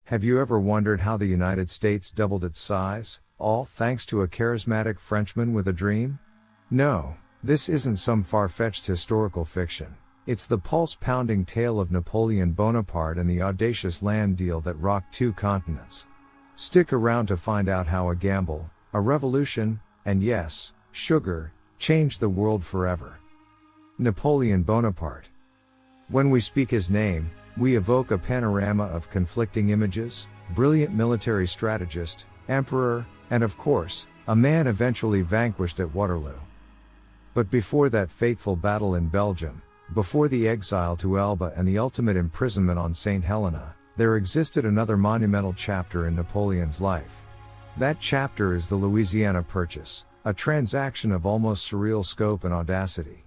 Have you ever wondered how the United States doubled its size, all thanks to a charismatic Frenchman with a dream? No, this isn't some far-fetched historical fiction. It's the pulse-pounding tale of Napoleon Bonaparte and the audacious land deal that rocked two continents. Stick around to find out how a gamble, a revolution, and yes, sugar, changed the world forever. Napoleon Bonaparte. When we speak his name, we evoke a panorama of conflicting images: brilliant military strategist, emperor, and of course, a man eventually vanquished at Waterloo. But before that fateful battle in Belgium, before the exile to Elba and the ultimate imprisonment on St. Helena, there existed another monumental chapter in Napoleon's life. That chapter is the Louisiana Purchase, a transaction of almost surreal scope and audacity.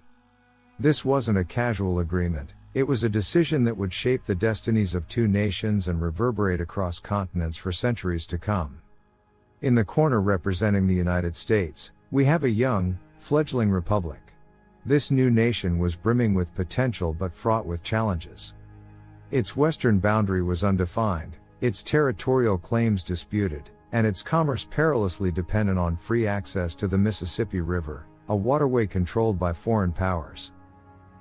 This wasn't a casual agreement, it was a decision that would shape the destinies of two nations and reverberate across continents for centuries to come. In the corner representing the United States, we have a young, fledgling republic. This new nation was brimming with potential but fraught with challenges. Its western boundary was undefined, its territorial claims disputed, and its commerce perilously dependent on free access to the Mississippi River, a waterway controlled by foreign powers.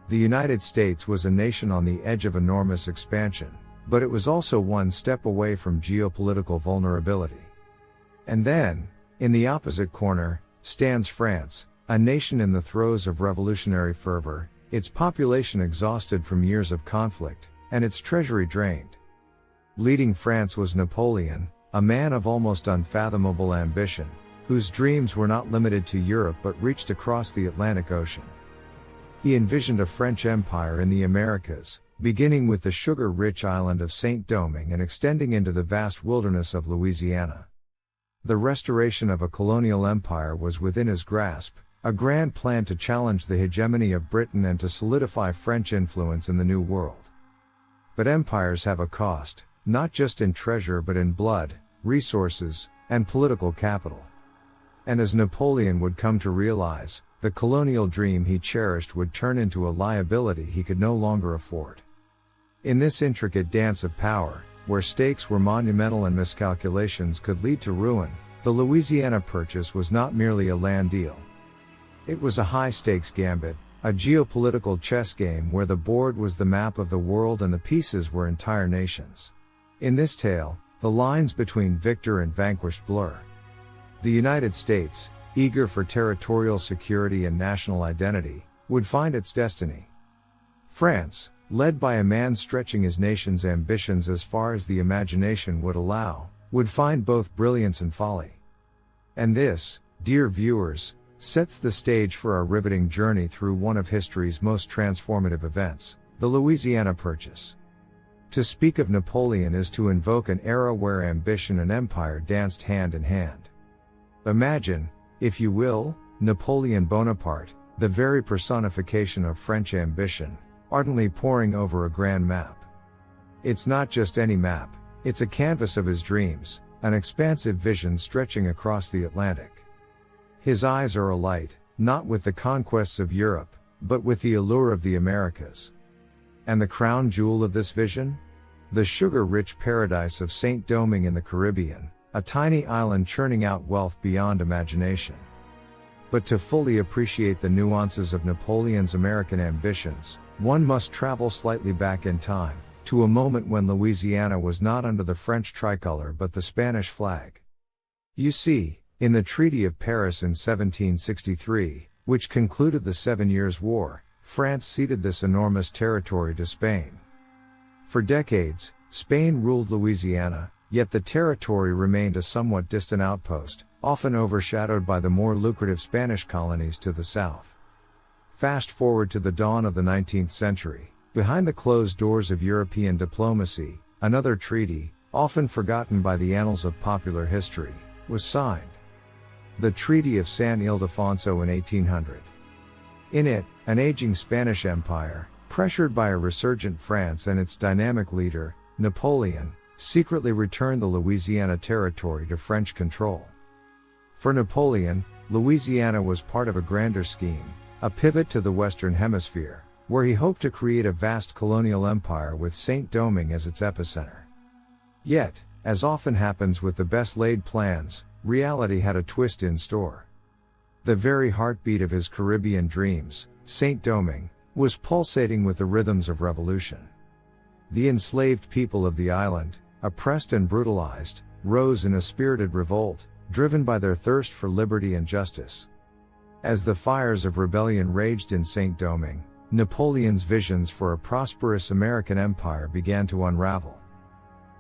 The United States was a nation on the edge of enormous expansion, but it was also one step away from geopolitical vulnerability. And then, in the opposite corner, stands France, a nation in the throes of revolutionary fervor, its population exhausted from years of conflict, and its treasury drained. Leading France was Napoleon, a man of almost unfathomable ambition, whose dreams were not limited to Europe but reached across the Atlantic Ocean. He envisioned a French empire in the Americas, beginning with the sugar-rich island of Saint-Domingue and extending into the vast wilderness of Louisiana. The restoration of a colonial empire was within his grasp, a grand plan to challenge the hegemony of Britain and to solidify French influence in the New World. But empires have a cost, not just in treasure but in blood, resources, and political capital. And as Napoleon would come to realize, the colonial dream he cherished would turn into a liability he could no longer afford. In this intricate dance of power, where stakes were monumental and miscalculations could lead to ruin, the Louisiana Purchase was not merely a land deal. It was a high-stakes gambit, a geopolitical chess game where the board was the map of the world and the pieces were entire nations. In this tale, the lines between victor and vanquished blur. The United States, eager for territorial security and national identity, would find its destiny. France, led by a man stretching his nation's ambitions as far as the imagination would allow, would find both brilliance and folly. And this, dear viewers, sets the stage for our riveting journey through one of history's most transformative events, the Louisiana Purchase. To speak of Napoleon is to invoke an era where ambition and empire danced hand in hand. Imagine, if you will, Napoleon Bonaparte, the very personification of French ambition, ardently poring over a grand map. It's not just any map, it's a canvas of his dreams, an expansive vision stretching across the Atlantic. His eyes are alight, not with the conquests of Europe, but with the allure of the Americas. And the crown jewel of this vision? The sugar-rich paradise of Saint-Domingue in the Caribbean, a tiny island churning out wealth beyond imagination. But to fully appreciate the nuances of Napoleon's American ambitions, one must travel slightly back in time, to a moment when Louisiana was not under the French tricolor but the Spanish flag. You see, in the Treaty of Paris in 1763, which concluded the 7 Years' War, France ceded this enormous territory to Spain. For decades, Spain ruled Louisiana, yet the territory remained a somewhat distant outpost, often overshadowed by the more lucrative Spanish colonies to the south. Fast forward to the dawn of the 19th century, behind the closed doors of European diplomacy, another treaty, often forgotten by the annals of popular history, was signed. The Treaty of San Ildefonso in 1800. In it, an aging Spanish empire, pressured by a resurgent France and its dynamic leader, Napoleon, secretly returned the Louisiana territory to French control. For Napoleon, Louisiana was part of a grander scheme, a pivot to the Western Hemisphere, where he hoped to create a vast colonial empire with Saint-Domingue as its epicenter. Yet, as often happens with the best laid plans, reality had a twist in store. The very heartbeat of his Caribbean dreams, Saint-Domingue, was pulsating with the rhythms of revolution. The enslaved people of the island, oppressed and brutalized, rose in a spirited revolt, driven by their thirst for liberty and justice. As the fires of rebellion raged in Saint-Domingue, Napoleon's visions for a prosperous American empire began to unravel.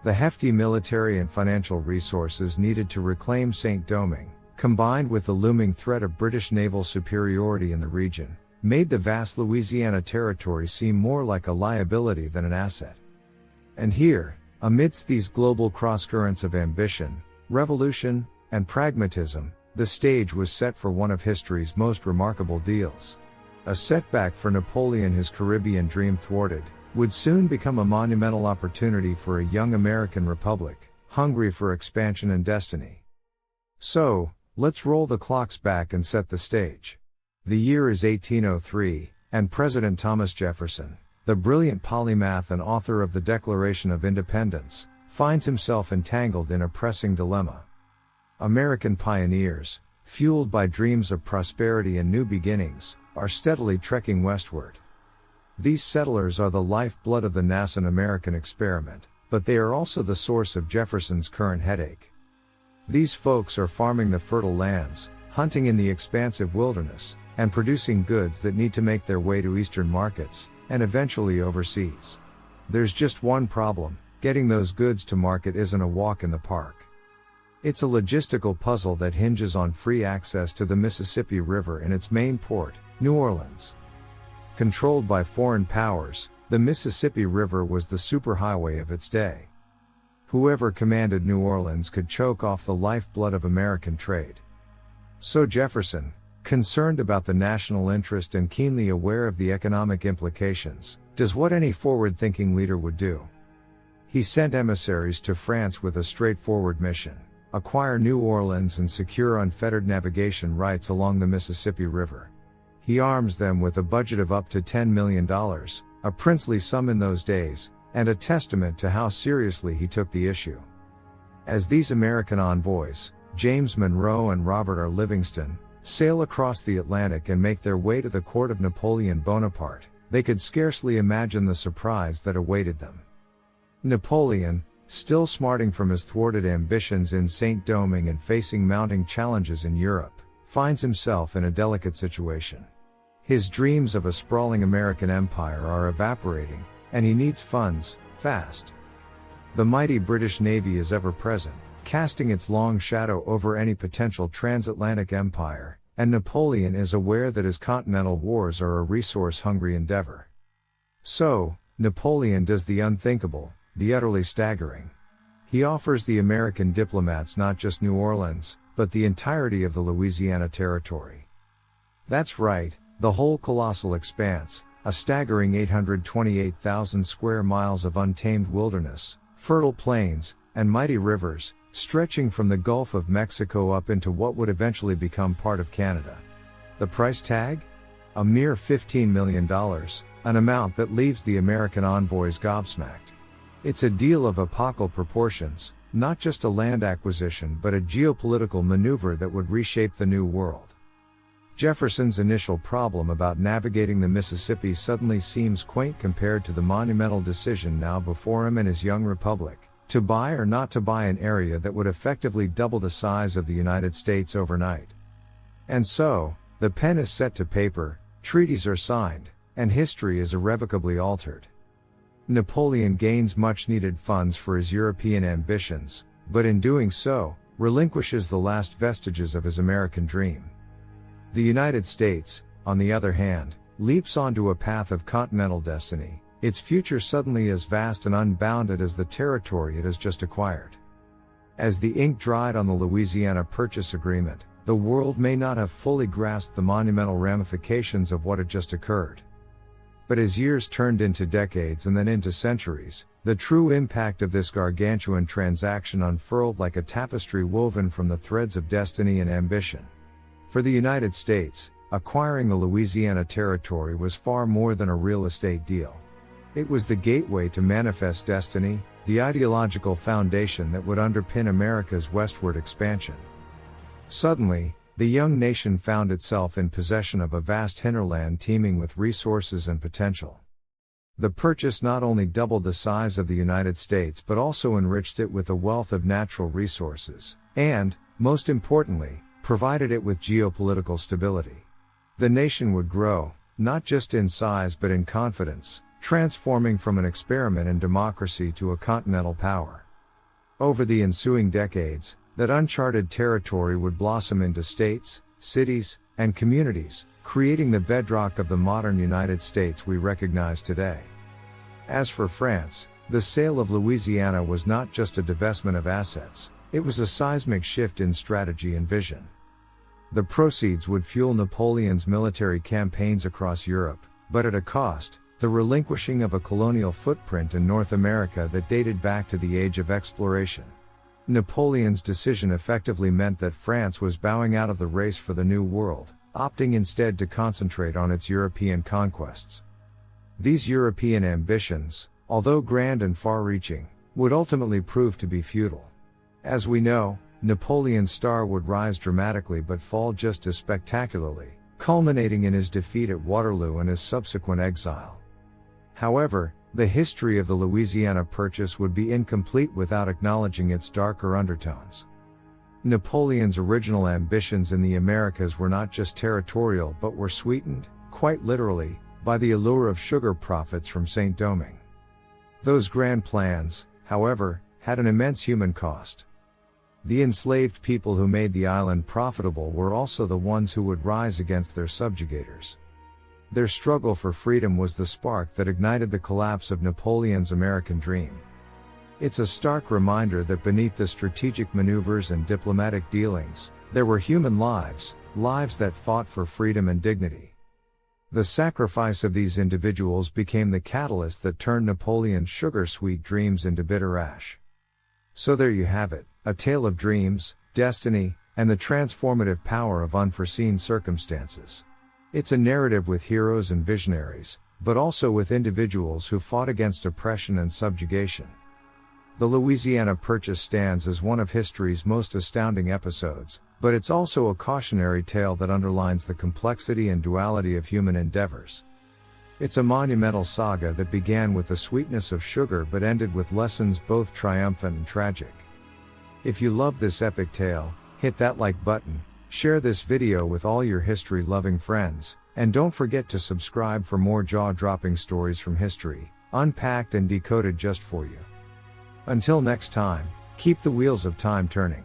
The hefty military and financial resources needed to reclaim Saint-Domingue, combined with the looming threat of British naval superiority in the region, made the vast Louisiana territory seem more like a liability than an asset. And here, amidst these global crosscurrents of ambition, revolution, and pragmatism, the stage was set for one of history's most remarkable deals. A setback for Napoleon, his Caribbean dream thwarted, would soon become a monumental opportunity for a young American republic, hungry for expansion and destiny. So, let's roll the clocks back and set the stage. The year is 1803, and President Thomas Jefferson, the brilliant polymath and author of the Declaration of Independence, finds himself entangled in a pressing dilemma. American pioneers, fueled by dreams of prosperity and new beginnings, are steadily trekking westward. These settlers are the lifeblood of the nascent American experiment, but they are also the source of Jefferson's current headache. These folks are farming the fertile lands, hunting in the expansive wilderness, and producing goods that need to make their way to eastern markets, and eventually overseas. There's just one problem: getting those goods to market isn't a walk in the park. It's a logistical puzzle that hinges on free access to the Mississippi River and its main port, New Orleans. Controlled by foreign powers, the Mississippi River was the superhighway of its day. Whoever commanded New Orleans could choke off the lifeblood of American trade. So Jefferson, concerned about the national interest and keenly aware of the economic implications, does what any forward-thinking leader would do. He sent emissaries to France with a straightforward mission: acquire New Orleans and secure unfettered navigation rights along the Mississippi River. He arms them with a budget of up to $10 million, a princely sum in those days, and a testament to how seriously he took the issue. As these American envoys, James Monroe and Robert R. Livingston, sail across the Atlantic and make their way to the court of Napoleon Bonaparte, they could scarcely imagine the surprise that awaited them. Napoleon, still smarting from his thwarted ambitions in Saint-Domingue and facing mounting challenges in Europe, finds himself in a delicate situation. His dreams of a sprawling American empire are evaporating, and he needs funds, fast. The mighty British Navy is ever present, casting its long shadow over any potential transatlantic empire, and Napoleon is aware that his continental wars are a resource-hungry endeavor. So, Napoleon does the unthinkable, the utterly staggering. He offers the American diplomats not just New Orleans, but the entirety of the Louisiana Territory. That's right, the whole colossal expanse, a staggering 828,000 square miles of untamed wilderness, fertile plains, and mighty rivers, stretching from the Gulf of Mexico up into what would eventually become part of Canada. The price tag? A mere $15 million, an amount that leaves the American envoys gobsmacked. It's a deal of epochal proportions, not just a land acquisition but a geopolitical maneuver that would reshape the New World. Jefferson's initial problem about navigating the Mississippi suddenly seems quaint compared to the monumental decision now before him and his young republic, to buy or not to buy an area that would effectively double the size of the United States overnight. And so, the pen is set to paper, treaties are signed, and history is irrevocably altered. Napoleon gains much-needed funds for his European ambitions, but in doing so, relinquishes the last vestiges of his American dream. The United States, on the other hand, leaps onto a path of continental destiny, its future suddenly as vast and unbounded as the territory it has just acquired. As the ink dried on the Louisiana Purchase Agreement, the world may not have fully grasped the monumental ramifications of what had just occurred. But as years turned into decades and then into centuries, the true impact of this gargantuan transaction unfurled like a tapestry woven from the threads of destiny and ambition. For the United States, acquiring the Louisiana Territory was far more than a real estate deal. It was the gateway to manifest destiny, the ideological foundation that would underpin America's westward expansion. Suddenly, the young nation found itself in possession of a vast hinterland teeming with resources and potential. The purchase not only doubled the size of the United States but also enriched it with a wealth of natural resources, and, most importantly, provided it with geopolitical stability. The nation would grow, not just in size but in confidence, transforming from an experiment in democracy to a continental power. Over the ensuing decades, that uncharted territory would blossom into states, cities, and communities, creating the bedrock of the modern United States we recognize today. As for France, the sale of Louisiana was not just a divestment of assets, it was a seismic shift in strategy and vision. The proceeds would fuel Napoleon's military campaigns across Europe, but at a cost: the relinquishing of a colonial footprint in North America that dated back to the age of exploration. Napoleon's decision effectively meant that France was bowing out of the race for the New World, opting instead to concentrate on its European conquests. These European ambitions, although grand and far-reaching, would ultimately prove to be futile. As we know, Napoleon's star would rise dramatically but fall just as spectacularly, culminating in his defeat at Waterloo and his subsequent exile. However, the history of the Louisiana Purchase would be incomplete without acknowledging its darker undertones. Napoleon's original ambitions in the Americas were not just territorial but were sweetened, quite literally, by the allure of sugar profits from Saint-Domingue. Those grand plans, however, had an immense human cost. The enslaved people who made the island profitable were also the ones who would rise against their subjugators. Their struggle for freedom was the spark that ignited the collapse of Napoleon's American dream. It's a stark reminder that beneath the strategic maneuvers and diplomatic dealings, there were human lives, lives that fought for freedom and dignity. The sacrifice of these individuals became the catalyst that turned Napoleon's sugar-sweet dreams into bitter ash. So there you have it, a tale of dreams, destiny, and the transformative power of unforeseen circumstances. It's a narrative with heroes and visionaries, but also with individuals who fought against oppression and subjugation. The Louisiana Purchase stands as one of history's most astounding episodes, but it's also a cautionary tale that underlines the complexity and duality of human endeavors. It's a monumental saga that began with the sweetness of sugar but ended with lessons both triumphant and tragic. If you love this epic tale, hit that like button, share this video with all your history-loving friends, and don't forget to subscribe for more jaw-dropping stories from history, unpacked and decoded just for you. Until next time, keep the wheels of time turning.